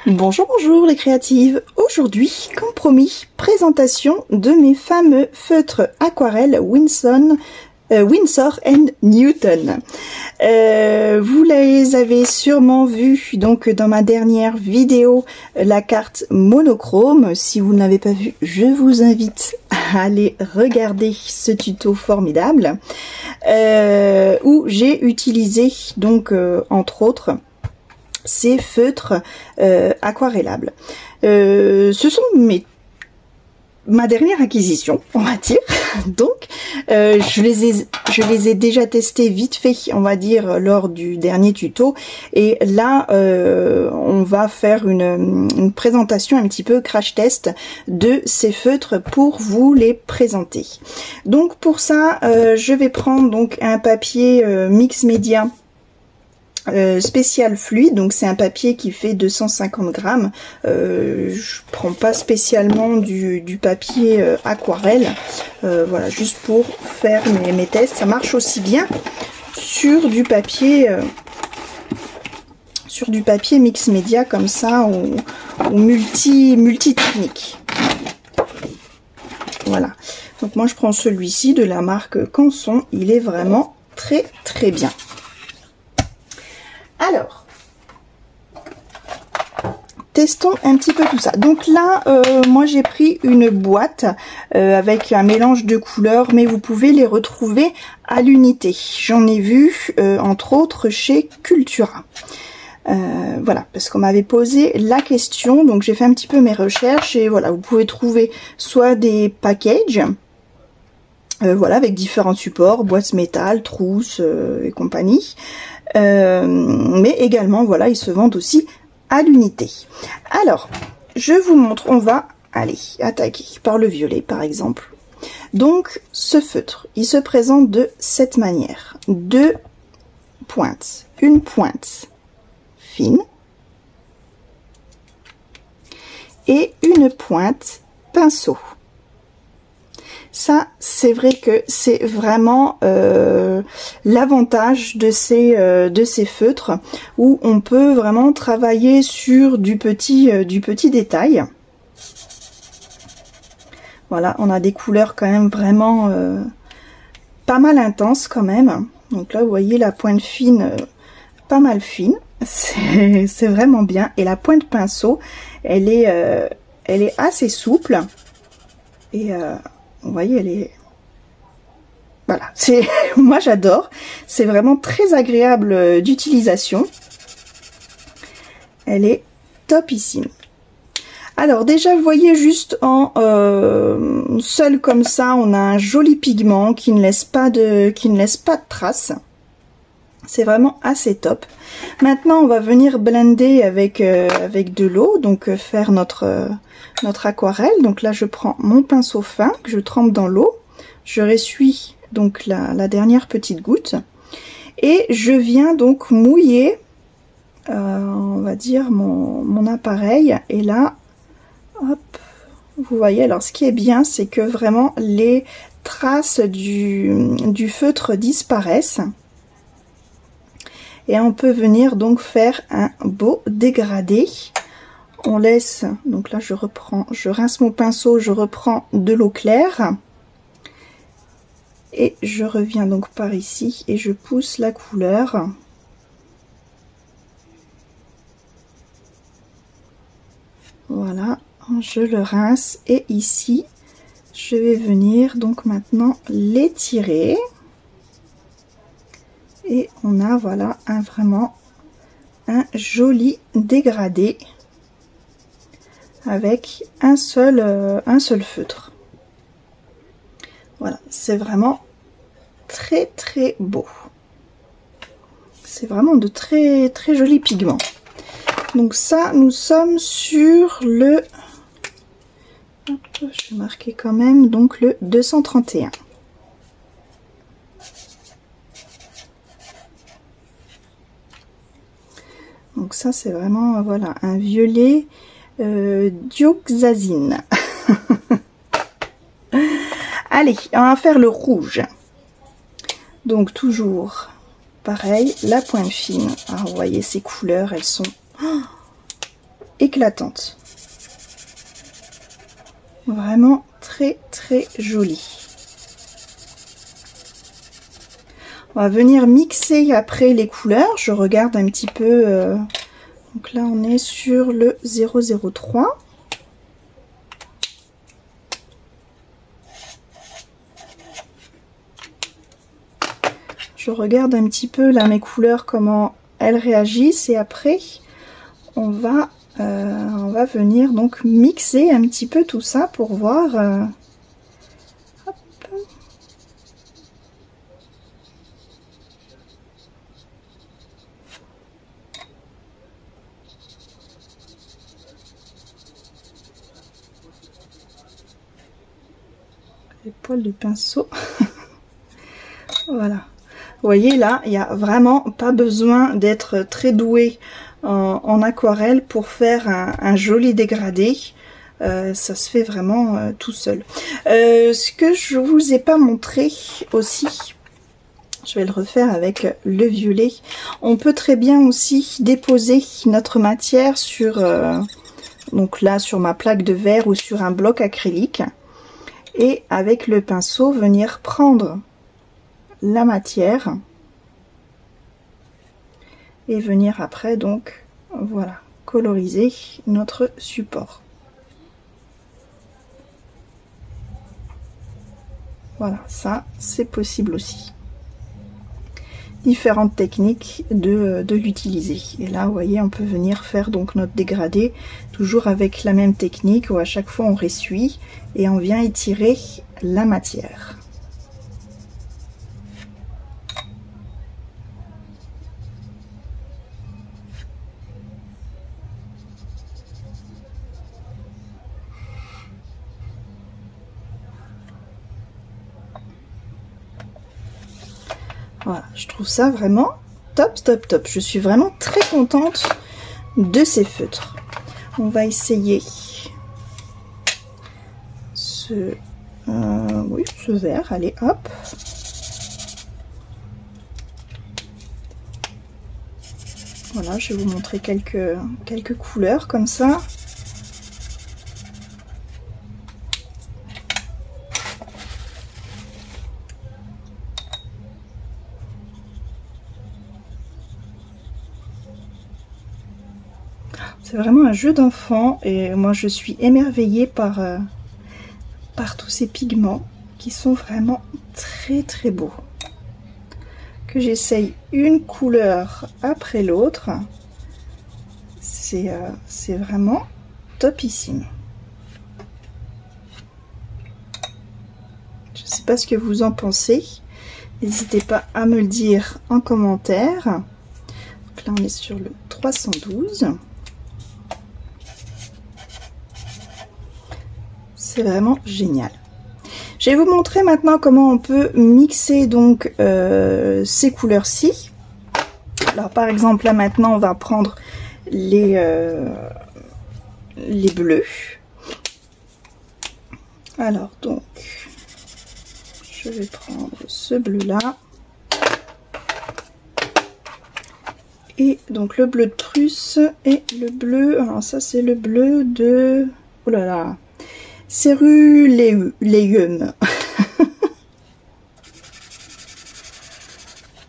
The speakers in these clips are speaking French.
Bonjour, bonjour les créatives. Aujourd'hui, comme promis, présentation de mes fameux feutres aquarelles Winsor & Newton. Vous les avez sûrement vus donc dans ma dernière vidéo, la carte monochrome. Si vous ne l'avez pas vue, je vous invite à aller regarder ce tuto formidable où j'ai utilisé donc entre autres ces feutres aquarellables. Ce sont ma dernière acquisition, on va dire. Donc, je les ai déjà testés vite fait, on va dire, lors du dernier tuto. Et là, on va faire une présentation un petit peu crash test de ces feutres pour vous les présenter. Donc, pour ça, je vais prendre donc un papier mix média spécial fluide, donc c'est un papier qui fait 250 grammes. Je prends pas spécialement du papier aquarelle, voilà, juste pour faire mes tests. Ça marche aussi bien sur du papier mix média comme ça, ou multi technique. Voilà, donc moi je prends celui-ci de la marque Canson. Il est vraiment très bien. Alors, testons un petit peu tout ça. Donc là, moi j'ai pris une boîte avec un mélange de couleurs, mais vous pouvez les retrouver à l'unité. J'en ai vu entre autres chez Cultura. Voilà, parce qu'on m'avait posé la question, donc j'ai fait un petit peu mes recherches et voilà, vous pouvez trouver soit des packages, voilà, avec différents supports, boîtes métal, trousses et compagnie. Mais également, voilà, ils se vendent aussi à l'unité. Alors, je vous montre, on va aller attaquer par le violet, par exemple. Donc, ce feutre, il se présente de cette manière. Deux pointes. Une pointe fine et une pointe pinceau. Ça, c'est vrai que c'est vraiment l'avantage de ces feutres, où on peut vraiment travailler sur du petit détail. Voilà, on a des couleurs quand même vraiment pas mal intenses quand même. Donc là, vous voyez la pointe fine, pas mal fine. C'est vraiment bien. Et la pointe pinceau, elle est assez souple. Et vous voyez, elle est... Voilà, moi j'adore. C'est vraiment très agréable d'utilisation. Elle est topissime. Alors déjà, vous voyez, juste en seul comme ça, on a un joli pigment qui ne laisse pas de traces. C'est vraiment assez top. Maintenant, on va venir blender avec de l'eau, donc faire notre aquarelle. Donc là, je prends mon pinceau fin que je trempe dans l'eau. Je ressuie donc la dernière petite goutte. Et je viens donc mouiller, on va dire, mon appareil. Et là, hop, vous voyez, alors ce qui est bien, c'est que vraiment les traces du feutre disparaissent. Et on peut venir donc faire un beau dégradé. On laisse, donc là je rince mon pinceau, je reprends de l'eau claire. Et je reviens donc par ici et je pousse la couleur. Voilà, je le rince et ici, je vais venir donc maintenant l'étirer. Et on a, voilà, vraiment un joli dégradé avec un seul feutre. Voilà, c'est vraiment très beau. C'est vraiment de très jolis pigments. Donc ça, nous sommes sur le... Hop, je vais marquer quand même, donc le 231. Donc ça, c'est vraiment, voilà, un violet dioxazine. Allez, on va faire le rouge. Donc toujours pareil, la pointe fine. Alors, vous voyez ces couleurs, elles sont éclatante. Vraiment très très jolie. On va venir mixer après les couleurs. Je regarde un petit peu. Donc là, on est sur le 003. Je regarde un petit peu là mes couleurs, comment elles réagissent. Et après, on va venir donc mixer un petit peu tout ça pour voir... hop. Les poils de pinceau. Voilà. Vous voyez là, il n'y a vraiment pas besoin d'être très doué en aquarelle pour faire un joli dégradé. Ça se fait vraiment tout seul. Ce que je vous ai pas montré aussi, je vais le refaire avec le violet. On peut très bien aussi déposer notre matière sur, donc là sur ma plaque de verre ou sur un bloc acrylique. Et avec le pinceau, venir prendre la matière et venir après donc, voilà, coloriser notre support. Voilà, ça c'est possible aussi. Différentes techniques de l'utiliser. Et là, vous voyez, on peut venir faire donc notre dégradé, toujours avec la même technique où à chaque fois on ressuie et on vient étirer la matière. Voilà, je trouve ça vraiment top, top, top. Je suis vraiment très contente de ces feutres. On va essayer ce vert. Allez, hop. Voilà, je vais vous montrer quelques couleurs comme ça. C'est vraiment un jeu d'enfant et moi je suis émerveillée par tous ces pigments qui sont vraiment très très beaux. Que j'essaye une couleur après l'autre, c'est vraiment topissime. Je ne sais pas ce que vous en pensez, n'hésitez pas à me le dire en commentaire. Donc là on est sur le 312. C'est vraiment génial. Je vais vous montrer maintenant comment on peut mixer donc ces couleurs-ci. Alors par exemple là maintenant on va prendre les bleus. Alors donc je vais prendre ce bleu là. Et donc le bleu de Prusse et le bleu, alors ça c'est le bleu de... Oh là là, Céruléum.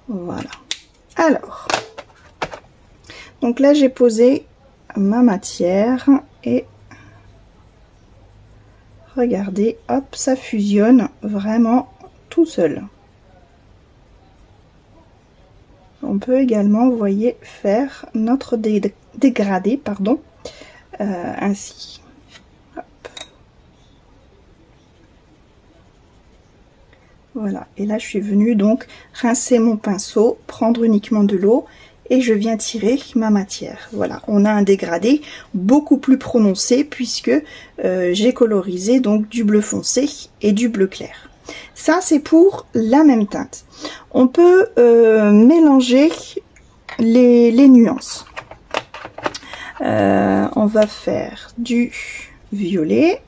Voilà. Alors, donc là j'ai posé ma matière et regardez, hop, ça fusionne vraiment tout seul. On peut également, vous voyez, faire notre dégradé, pardon, ainsi. Voilà, et là je suis venue donc rincer mon pinceau, prendre uniquement de l'eau et je viens tirer ma matière. Voilà, on a un dégradé beaucoup plus prononcé puisque j'ai colorisé donc du bleu foncé et du bleu clair. Ça c'est pour la même teinte. On peut mélanger les nuances. On va faire du violet.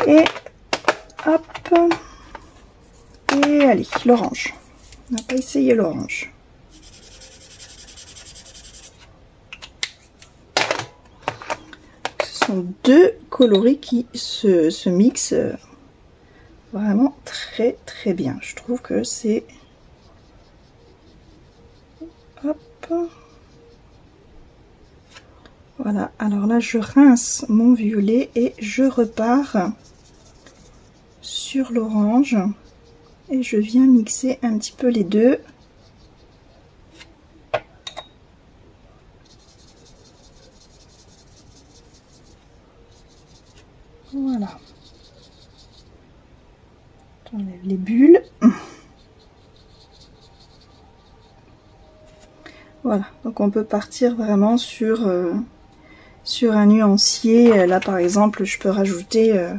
Et hop, et allez, l'orange. On n'a pas essayé l'orange. sont deux coloris qui se mixent vraiment très très bien. Je trouve que c'est... Hop. Voilà, alors là je rince mon violet et je repars sur l'orange et je viens mixer un petit peu les deux. Voilà. J'enlève les bulles. Voilà, donc on peut partir vraiment sur un nuancier. Là par exemple je peux rajouter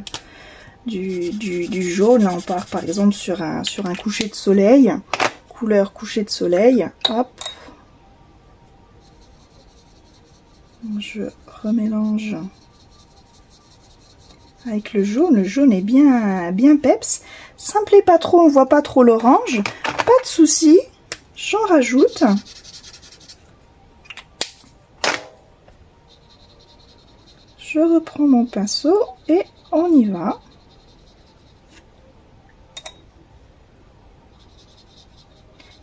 du jaune. Là on part par exemple sur un coucher de soleil, couleur coucher de soleil. Hop, je remélange avec le jaune. Le jaune est bien peps, ça me plaît pas trop, on voit pas trop l'orange, pas de souci, j'en rajoute. Je reprends mon pinceau et on y va.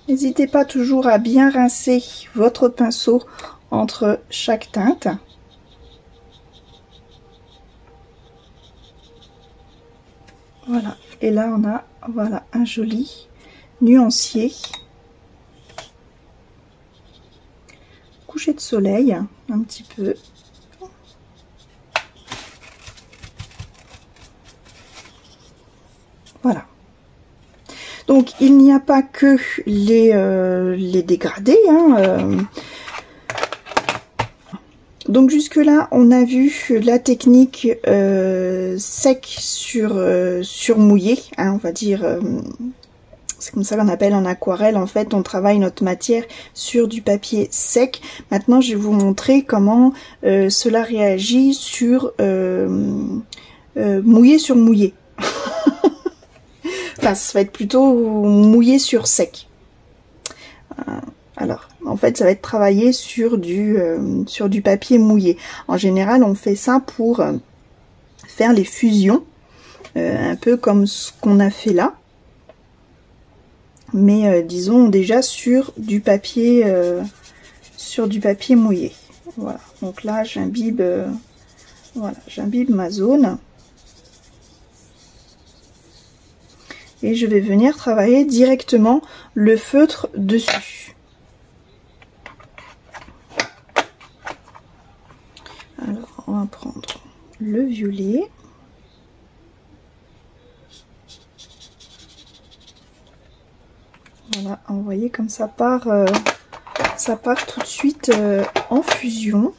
N'hésitez pas toujours à bien rincer votre pinceau entre chaque teinte. Voilà, et là on a voilà un joli nuancier. Coucher de soleil, un petit peu. Voilà. Donc il n'y a pas que les dégradés. Donc jusque là on a vu la technique sec sur mouillé, on va dire. C'est comme ça qu'on appelle en aquarelle. En fait on travaille notre matière sur du papier sec. Maintenant je vais vous montrer comment cela réagit sur mouillé sur mouillé. Enfin, ça va être plutôt mouillé sur sec. Alors, en fait, ça va être travaillé sur du papier mouillé. En général, on fait ça pour faire les fusions, un peu comme ce qu'on a fait là. Mais disons déjà sur du papier mouillé. Voilà. Donc là, j'imbibe ma zone. Et je vais venir travailler directement le feutre dessus. Alors, on va prendre le violet. Voilà, vous voyez comme ça part tout de suite en fusion.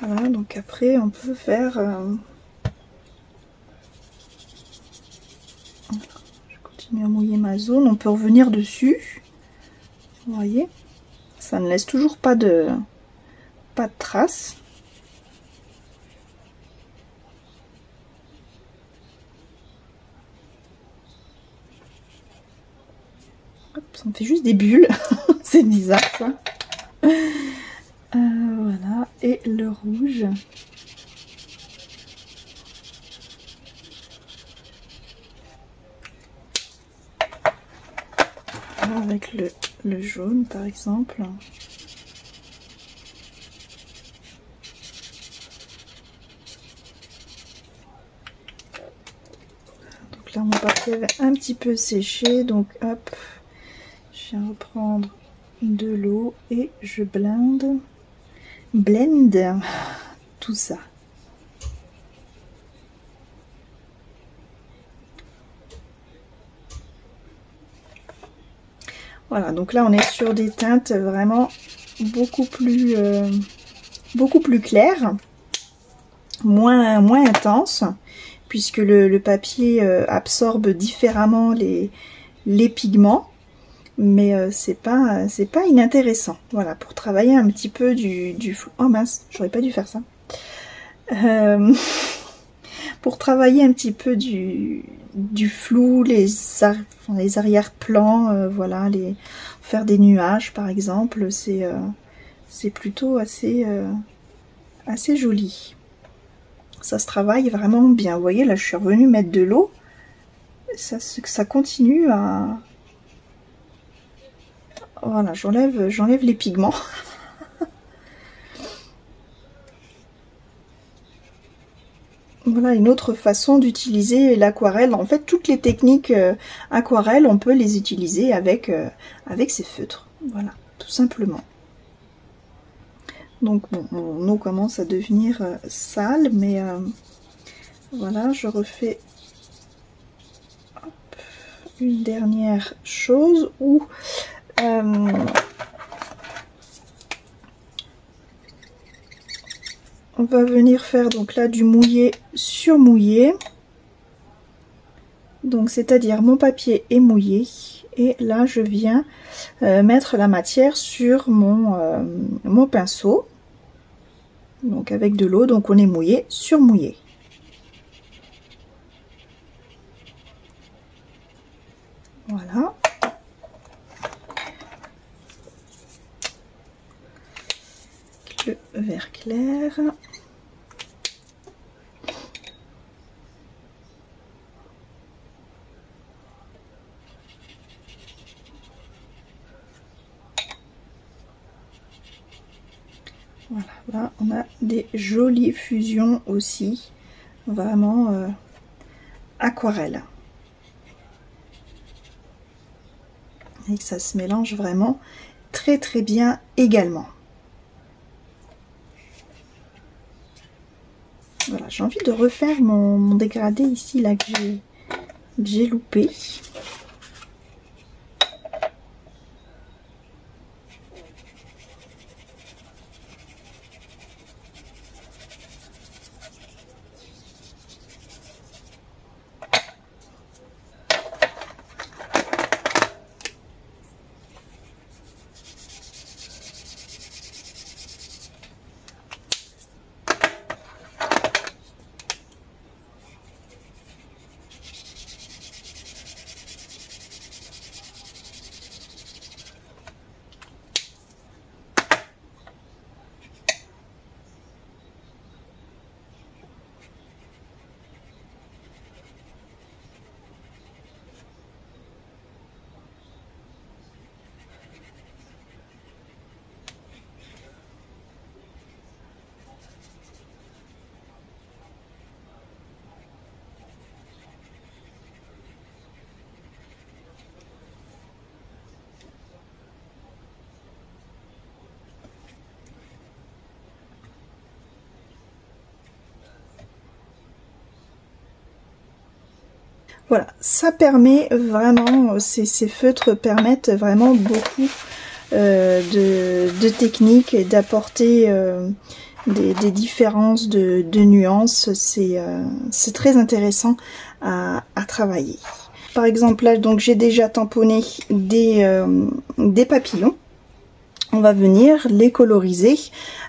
Voilà, donc après on peut faire... je continue à mouiller ma zone, on peut revenir dessus. Vous voyez, ça ne laisse toujours pas de traces. Hop, ça me fait juste des bulles. C'est bizarre ça. Voilà, et le rouge. Avec le jaune par exemple. Donc là mon papier avait un petit peu séché, donc hop, je viens reprendre de l'eau et je blende tout ça. Voilà, donc là on est sur des teintes vraiment beaucoup plus claires, moins intenses, puisque le papier absorbe différemment les pigments. mais c'est pas inintéressant. Voilà, pour travailler un petit peu du flou. Oh mince, j'aurais pas dû faire ça. Pour travailler un petit peu du flou, les arrière-plans, voilà, faire des nuages par exemple, c'est plutôt assez joli. Ça se travaille vraiment bien. Vous voyez, là je suis revenue mettre de l'eau, ça continue à... Voilà, j'enlève les pigments. Voilà une autre façon d'utiliser l'aquarelle. En fait, toutes les techniques aquarelle, on peut les utiliser avec ces feutres. Voilà, tout simplement. Donc bon, mon eau commence à devenir sale, mais voilà, je refais une dernière chose où on va venir faire donc là du mouillé sur mouillé. Donc c'est-à-dire mon papier est mouillé et là je viens mettre la matière sur mon pinceau. Donc avec de l'eau, donc on est mouillé sur mouillé. Voilà. Le vert clair. Voilà, là on a des jolies fusions aussi, vraiment aquarelle. Et ça se mélange vraiment très très bien également. Voilà, j'ai envie de refaire mon dégradé ici là que j'ai loupé. Voilà, ça permet vraiment, ces feutres permettent vraiment beaucoup de techniques et d'apporter des différences de nuances. C'est très intéressant à travailler. Par exemple, là, donc j'ai déjà tamponné des papillons. On va venir les coloriser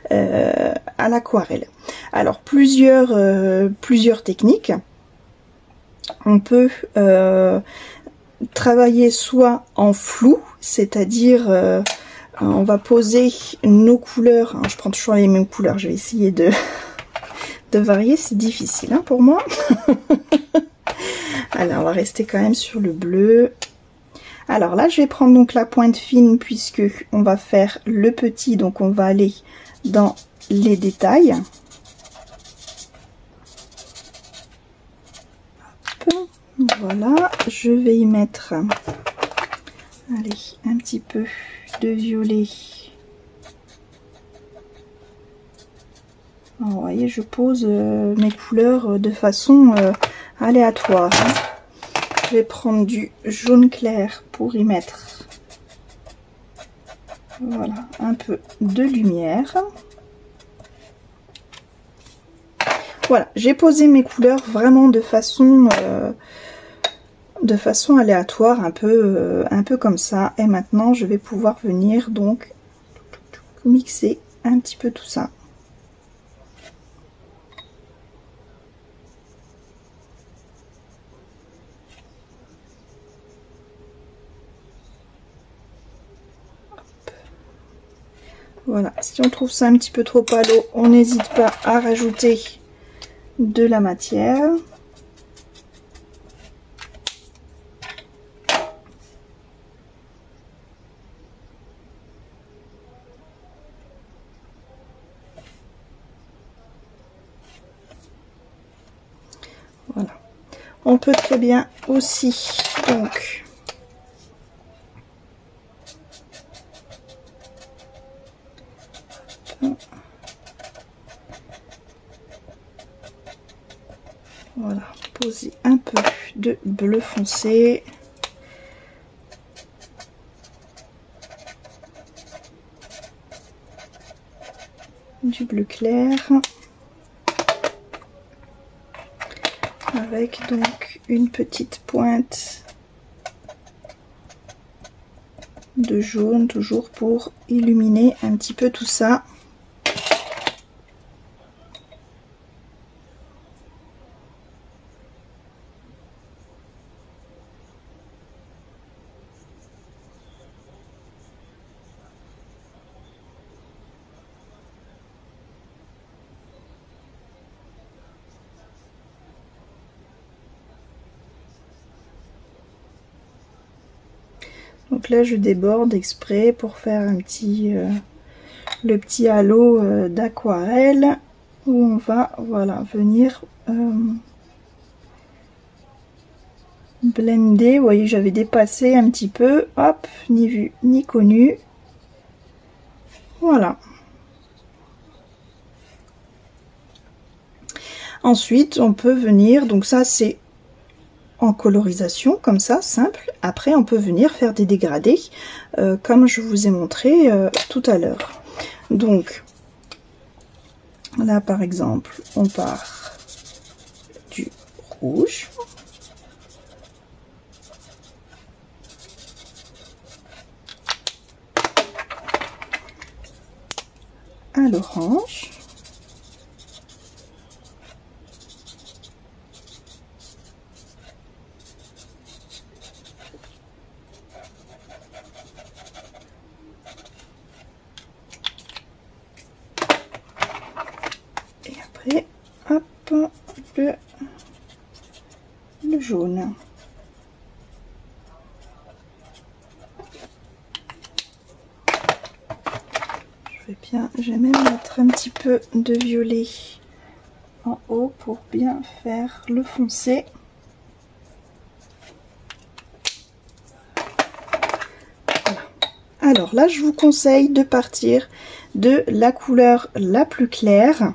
à l'aquarelle. Alors, plusieurs techniques. On peut travailler soit en flou, c'est-à-dire on va poser nos couleurs. Alors, je prends toujours les mêmes couleurs, je vais essayer de varier, c'est difficile hein, pour moi. Alors on va rester quand même sur le bleu. Alors là je vais prendre donc la pointe fine puisque on va faire le petit, donc on va aller dans les détails. Voilà, je vais y mettre, allez, un petit peu de violet. Alors, vous voyez, je pose mes couleurs de façon aléatoire. Je vais prendre du jaune clair pour y mettre, voilà, un peu de lumière. Voilà, j'ai posé mes couleurs vraiment de façon de façon aléatoire, un peu comme ça. Et maintenant, je vais pouvoir venir donc mixer un petit peu tout ça. Voilà, si on trouve ça un petit peu trop à l'eau, on n'hésite pas à rajouter de la matière. Voilà. On peut très bien aussi, donc, voilà, poser un peu de bleu foncé. Du bleu clair. Avec donc une petite pointe de jaune, toujours pour illuminer un petit peu tout ça. Donc là je déborde exprès pour faire un petit le petit halo d'aquarelle où on va voilà venir blender. Vous voyez, j'avais dépassé un petit peu, hop, ni vu ni connu. Voilà. Ensuite on peut venir, donc ça c'est en colorisation comme ça, simple. Après on peut venir faire des dégradés comme je vous ai montré tout à l'heure. Donc là par exemple on part du rouge, à l'orange, et après hop le jaune. Je vais même mettre un petit peu de violet en haut pour bien faire le foncé. Voilà. Alors là, je vous conseille de partir de la couleur la plus claire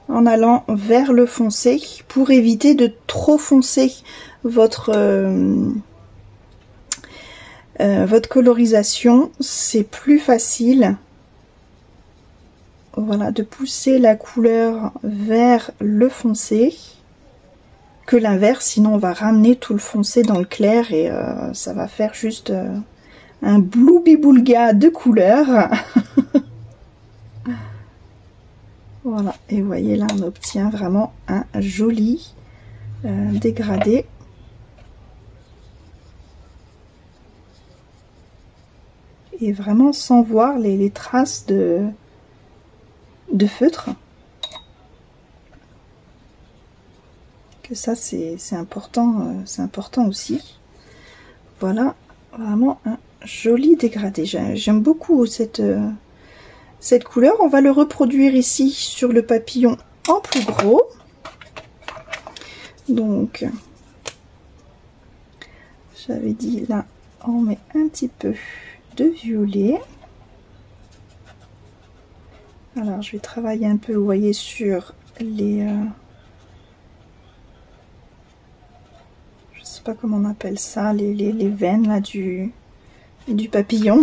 en allant vers le foncé pour éviter de trop foncer votre colorisation. C'est plus facile, voilà, de pousser la couleur vers le foncé que l'inverse, sinon on va ramener tout le foncé dans le clair et ça va faire juste un bloubi-boulga de couleur. Voilà, et vous voyez là on obtient vraiment un joli dégradé. Et vraiment sans voir les traces de feutre. Que ça c'est important, c'est important aussi. Voilà, vraiment un joli dégradé. J'aime beaucoup cette couleur. On va le reproduire ici sur le papillon en plus gros. Donc, j'avais dit là, on met un petit peu de violet. Alors, je vais travailler un peu, vous voyez, sur les... je sais pas comment on appelle ça, les veines là du papillon.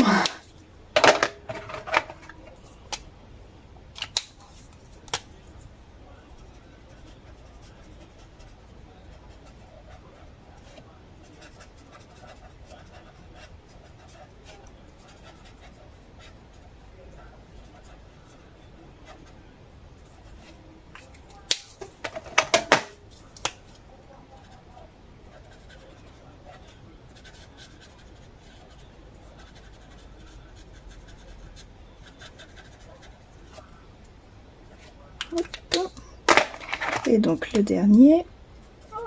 Et donc le dernier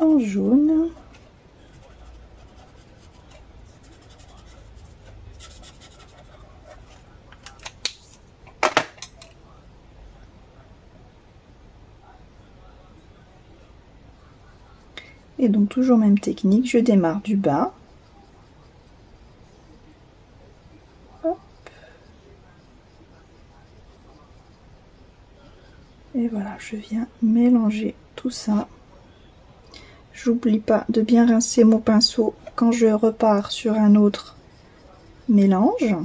en jaune. Et donc toujours même technique, je démarre du bas. Hop. Et voilà, je viens mélanger tout ça. J'oublie pas de bien rincer mon pinceau quand je repars sur un autre mélange.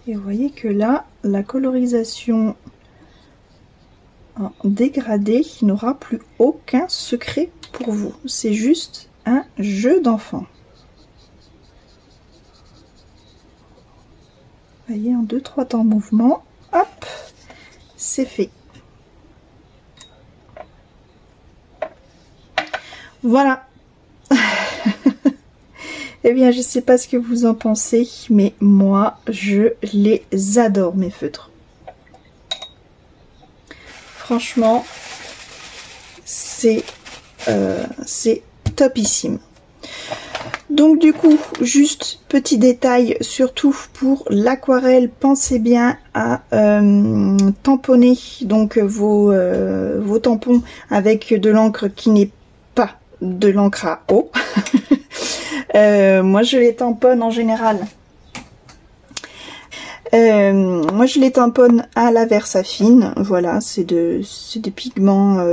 Et vous voyez que là, la colorisation en dégradé n'aura plus aucun secret pour vous. C'est juste un jeu d'enfant. Vous voyez, en 2-3 temps mouvement, hop, c'est fait. Voilà. Eh bien, je sais pas ce que vous en pensez, mais moi, je les adore, mes feutres. Franchement, c'est topissime. Donc du coup, juste petit détail, surtout pour l'aquarelle, pensez bien à tamponner donc vos tampons avec de l'encre qui n'est pas de l'encre à eau. Moi je les tamponne en général. Moi je les tamponne à la Versafine. Voilà, c'est des pigments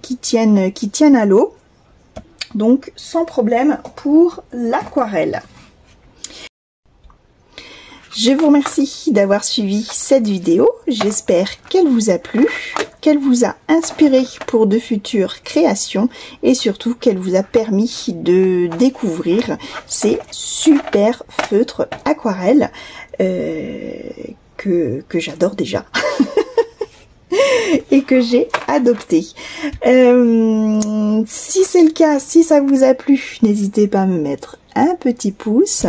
qui tiennent à l'eau. Donc sans problème pour l'aquarelle. Je vous remercie d'avoir suivi cette vidéo. J'espère qu'elle vous a plu, qu'elle vous a inspiré pour de futures créations et surtout qu'elle vous a permis de découvrir ces super feutres aquarelles que j'adore déjà. Et que j'ai adopté. Si c'est le cas, si ça vous a plu, n'hésitez pas à me mettre un petit pouce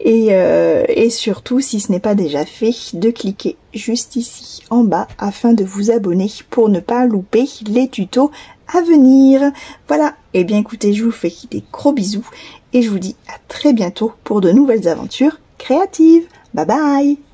et surtout, si ce n'est pas déjà fait, de cliquer juste ici en bas afin de vous abonner pour ne pas louper les tutos à venir. Voilà, et bien écoutez, je vous fais des gros bisous et je vous dis à très bientôt pour de nouvelles aventures créatives. Bye bye!